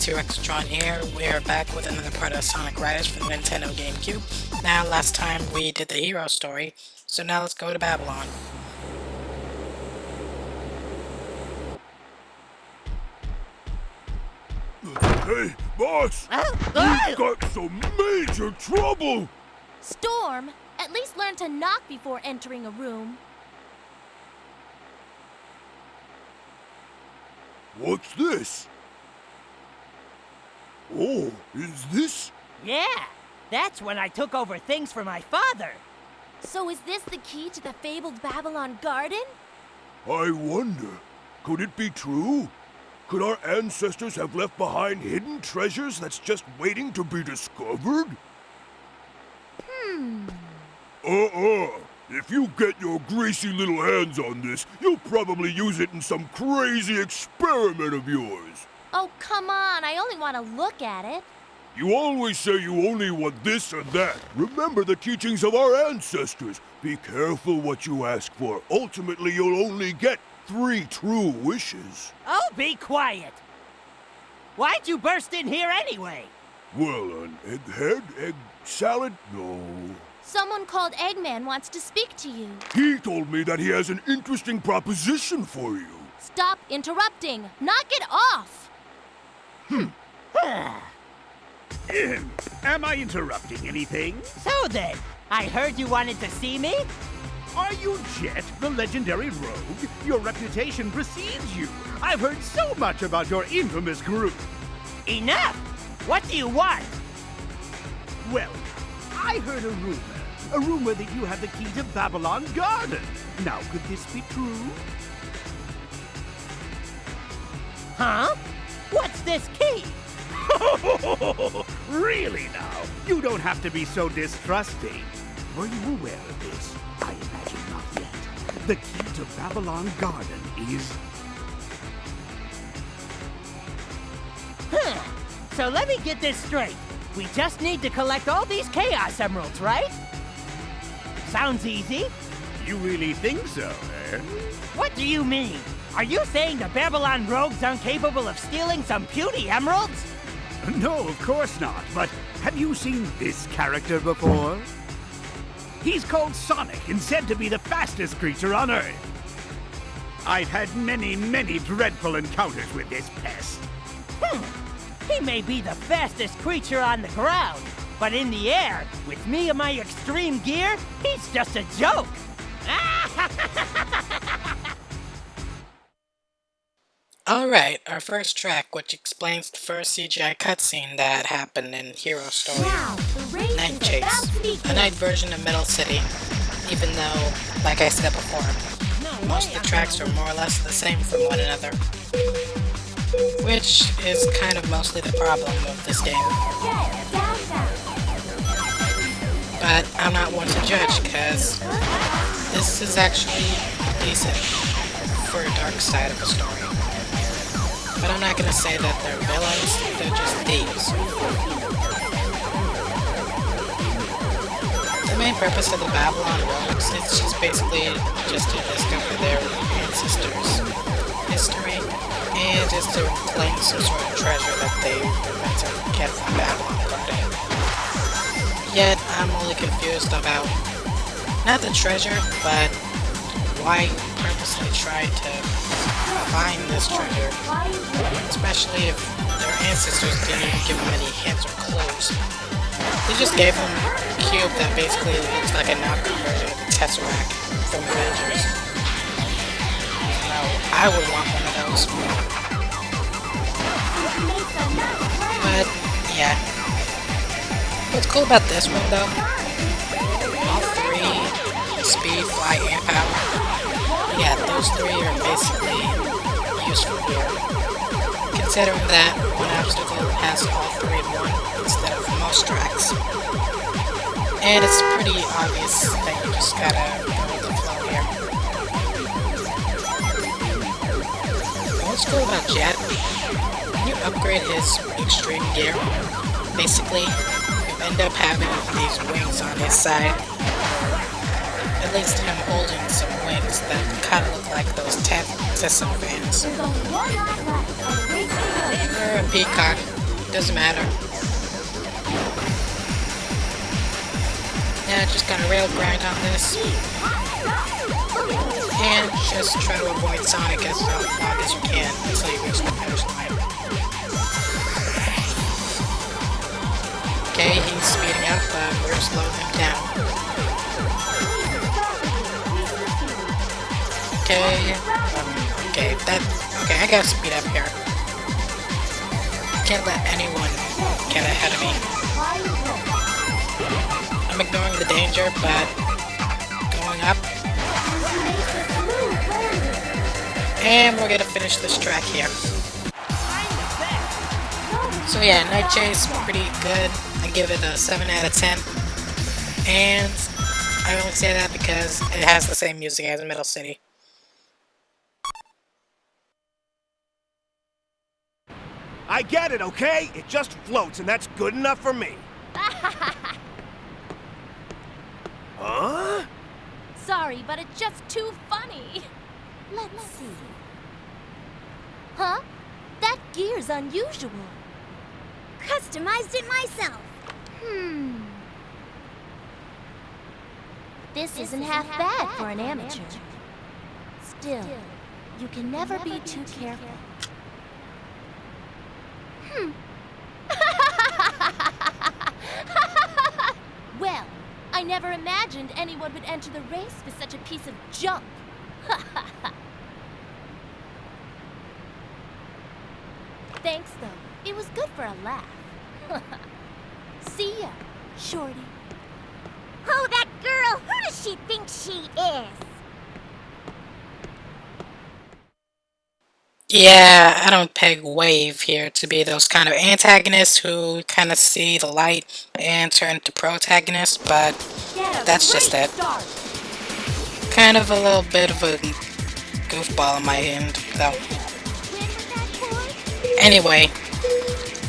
T-Rexatron here. We're back with another part of Sonic Riders for the Nintendo GameCube. Now, last time we did the hero story, so now let's go to Babylon. Hey, boss! We've got some major trouble! Storm, at least learn to knock before entering a room. What's this? Oh, is this? Yeah, that's when I took over things for my father. So is this the key to the fabled Babylon Garden? I wonder, could it be true? Could our ancestors have left behind hidden treasures that's just waiting to be discovered? If you get your greasy little hands on this, you'll probably use it in some crazy experiment of yours. Oh, come on, I only want to look at it. You always say you only want this or that. Remember the teachings of our ancestors. Be careful what you ask for. Ultimately, you'll only get 3 true wishes. Oh, be quiet! Why'd you burst in here anyway? Well, an egghead? Egg salad? No. Someone called Eggman wants to speak to you. He told me that he has an interesting proposition for you. Stop interrupting. Knock it off. Am I interrupting anything? So then, I heard you wanted to see me? Are you Jet, the legendary rogue? Your reputation precedes you. I've heard so much about your infamous group. Enough! What do you want? Well, I heard a rumor that you have the key to Babylon Garden. Now, could this be true? Huh? What's this key? Really now? You don't have to be so distrusting. Were you aware of this? I imagine not yet. The key to Babylon Garden is... So let me get this straight. We just need to collect all these Chaos Emeralds, right? Sounds easy. You really think so, eh? What do you mean? Are you saying the Babylon rogues aren't capable of stealing some puny emeralds? No, of course not. But have you seen this character before? He's called Sonic and said to be the fastest creature on Earth. I've had many, many dreadful encounters with this pest. He may be the fastest creature on the ground, but in the air, with me and my extreme gear, he's just a joke. Alright, our first track, which explains the first CGI cutscene that happened in Hero Story. Now, the race Night is about Chase. to begin. A night version of Middle City. Even though, like I said before, most of the tracks are more or less the same from one another. Which is kind of mostly the problem of this game. But I'm not one to judge, because this is actually decent for a dark side of the story. But I'm not gonna say that they're villains, they're just thieves. The main purpose of the Babylon rogues is just basically just to discover their ancestors' history, and just to claim some sort of treasure that they were meant to get from Babylon Garden. Yet, I'm only confused about, not the treasure, but why purposely try to find this treasure, especially if their ancestors didn't even give them any hints or clues. They just gave them a cube that basically looks like a knockoff version of the Tesseract from Avengers. Now, I would want one of those. But, yeah. What's cool about this one, though, all 3, speed, fly, and power, yeah, those 3 are basically useful here. Considering that one obstacle has all 3 in one instead of most tracks. And it's pretty obvious that you just gotta go with the flow here. What's cool about Jet, when you upgrade his extreme gear, basically you end up having these wings on his side. At least him holding some wings that kind of look like those Tesseract fans. Or a peacock, doesn't matter. Yeah, just gonna rail grind on this. And just try to avoid Sonic as long as you can until you reach the finish line. Okay, he's speeding up, but we're slowing him down. Okay, okay, I gotta speed up here. Can't let anyone get ahead of me. I'm ignoring the danger, but going up. And we're gonna finish this track here. So yeah, Night Chase, pretty good. I give it a 7 out of 10. And I only say that because it has the same music as Metal City. I get it, okay? It just floats, and that's good enough for me. Huh? Sorry, but it's just too funny. Let's see. Huh? That gear's unusual. Customized it myself. This isn't half bad for an amateur. Still, you can never be too careful. Well, I never imagined anyone would enter the race with such a piece of junk. Thanks, though. It was good for a laugh. See ya, Shorty. Oh, that girl! Who does she think she is? Yeah, I don't peg Wave here to be those kind of antagonists who kind of see the light and turn to protagonists, but that's just it. Kind of a little bit of a goofball on my end, though. Anyway,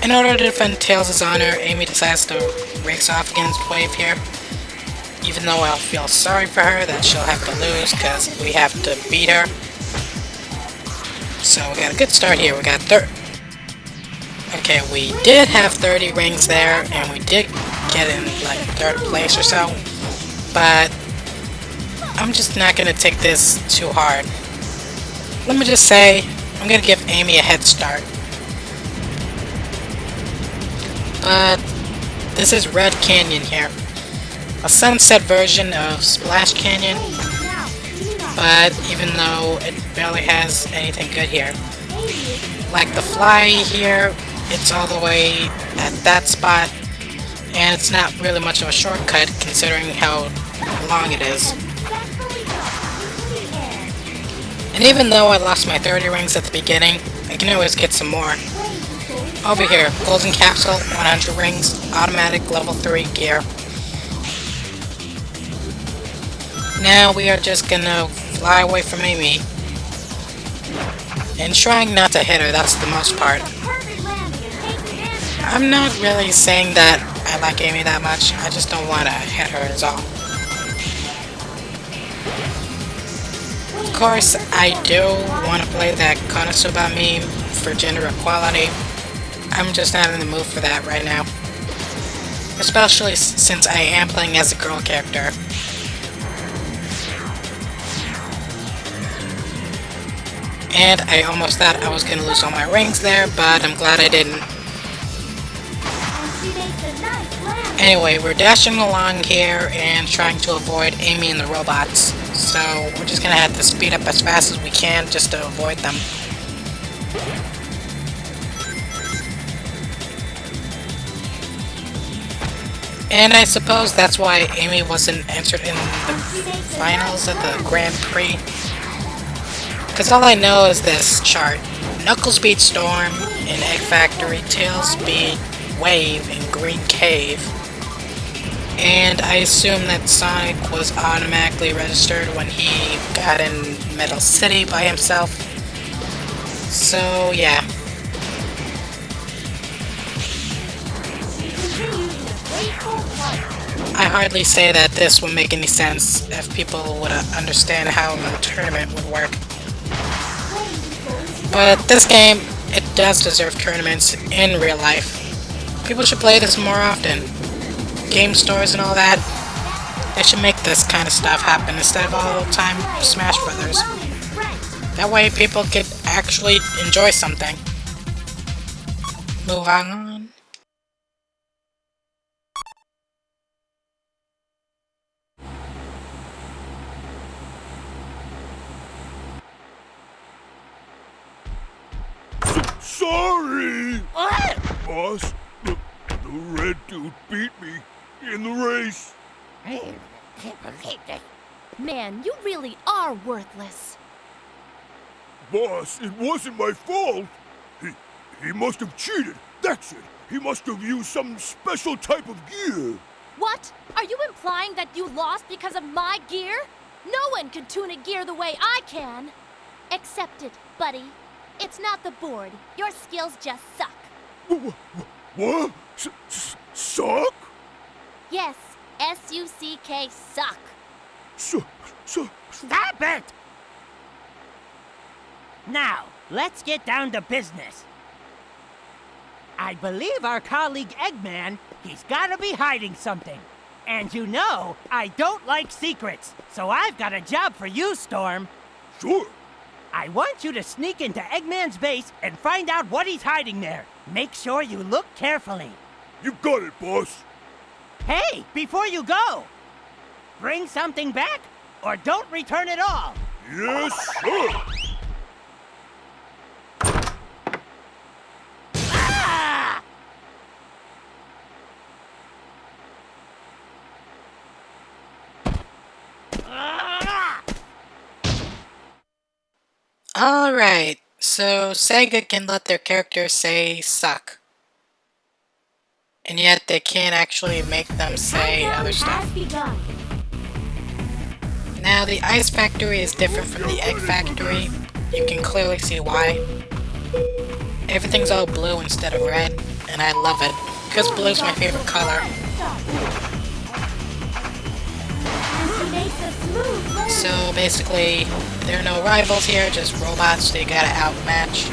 in order to defend Tails' honor, Amy decides to race off against Wave here. Even though I feel sorry for her that she'll have to lose because we have to beat her. So we got a good start here. We got okay, we did have 30 rings there, and we did get in like 3rd place or so. But I'm just not gonna take this too hard. Let me just say, I'm gonna give Amy a head start. But this is Red Canyon here. A sunset version of Splash Canyon. But even though it barely has anything good here. Like the fly here, it's all the way at that spot, and it's not really much of a shortcut considering how long it is. And even though I lost my 30 rings at the beginning, I can always get some more. Over here, Golden Capsule, 100 rings, automatic level 3 gear. Now we are just gonna fly away from Amy. And trying not to hit her, that's the most part. I'm not really saying that I like Amy that much, I just don't want to hit her is all. Of course, I do want to play that Konosuba meme for gender equality. I'm just not in the mood for that right now. Especially since I am playing as a girl character. And I almost thought I was going to lose all my rings there, but I'm glad I didn't. Anyway, we're dashing along here and trying to avoid Amy and the robots. So we're just going to have to speed up as fast as we can just to avoid them. And I suppose that's why Amy wasn't entered in the finals of the Grand Prix. Because all I know is this chart. Knuckles beat Storm in Egg Factory, Tails beat Wave in Green Cave. And I assume that Sonic was automatically registered when he got in Metal City by himself. So, yeah. I hardly say that this would make any sense if people would understand how the tournament would work. But this game, it does deserve tournaments in real life. People should play this more often. Game stores and all that. They should make this kind of stuff happen instead of all the time Smash Brothers. That way people could actually enjoy something. Move on. Sorry! What? Boss, the red dude beat me in the race. I can't believe this. Man, you really are worthless. Boss, it wasn't my fault. He must have cheated. That's it. He must have used some special type of gear. What? Are you implying that you lost because of my gear? No one can tune a gear the way I can. Accept it, buddy. It's not the board. Your skills just suck. What? Suck? Yes, S-U-C-K, suck. Stop it! Now, let's get down to business. I believe our colleague Eggman, he's gotta be hiding something. And you know, I don't like secrets, so I've got a job for you, Storm. Sure. I want you to sneak into Eggman's base and find out what he's hiding there. Make sure you look carefully. You got it, boss. Hey, before you go, bring something back or don't return at all. Yes, sir. Ah! Ah! Alright, so Sega can let their characters say suck. And yet they can't actually make them say other stuff. Now the Ice Factory is different from the Egg Factory. You can clearly see why. Everything's all blue instead of red, and I love it, because blue's my favorite color. So basically, there are no rivals here, just robots that you gotta outmatch.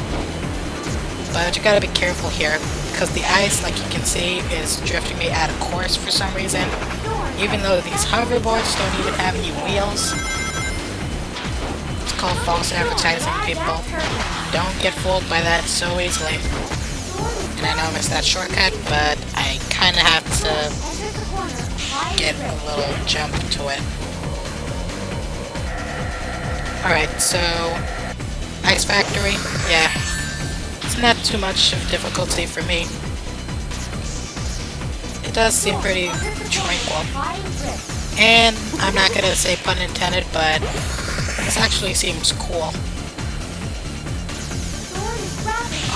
But you gotta be careful here, because the ice, like you can see, is drifting me out of course for some reason. Even though these hoverboards don't even have any wheels. It's called false advertising, people. Don't get fooled by that so easily. And I know I missed that shortcut, but I kinda have to get a little jump to it. Alright, so Ice Factory, yeah. It's not too much of difficulty for me. It does seem pretty tranquil. And I'm not gonna say pun intended, but this actually seems cool.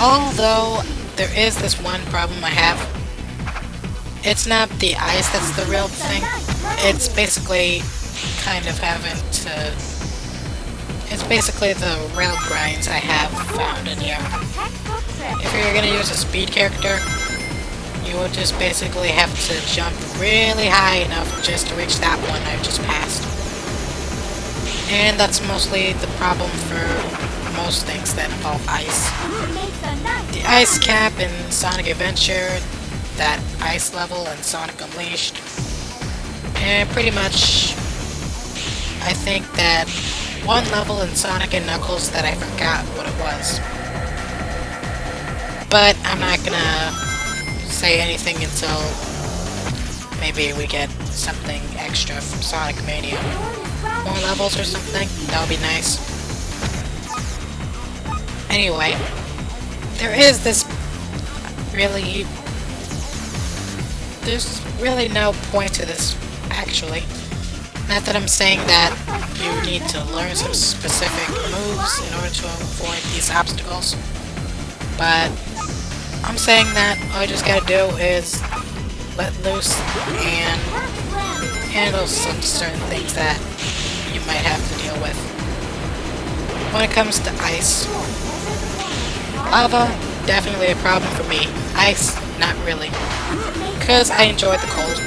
Although, there is this one problem I have. It's not the ice that's the real thing. It's basically kind of having to... It's basically the rail grinds I have found in here. If you're gonna use a speed character, you would just basically have to jump really high enough just to reach that one I just passed. And that's mostly the problem for most things that involve ice. The ice cap in Sonic Adventure, that ice level in Sonic Unleashed, and pretty much I think that one level in Sonic and Knuckles that I forgot what it was. But I'm not gonna say anything until maybe we get something extra from Sonic Mania. More levels or something, that would be nice. Anyway, there is this really... There's really no point to this, actually. Not that I'm saying that you need to learn some specific moves in order to avoid these obstacles, but I'm saying that all you just gotta do is let loose and handle some certain things that you might have to deal with. When it comes to ice, lava, definitely a problem for me. Ice, not really. Because I enjoy the cold.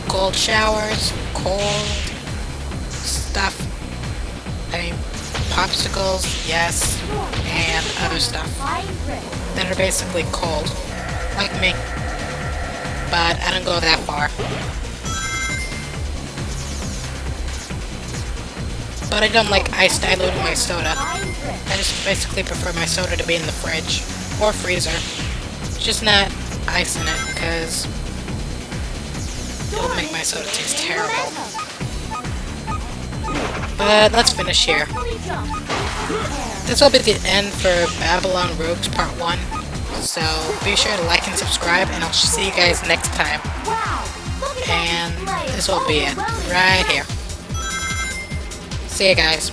Cold showers, cold stuff. I mean, popsicles, yes, and other stuff that are basically cold, like me. but I don't go that far. But I don't like ice diluting my soda. I just basically prefer my soda to be in the fridge or freezer. Just not ice in it, because it'll make my soda taste terrible. But let's finish here. This will be the end for Babylon Rogues Part 1. So be sure to like and subscribe, and I'll see you guys next time. And this will be it right here. See you guys.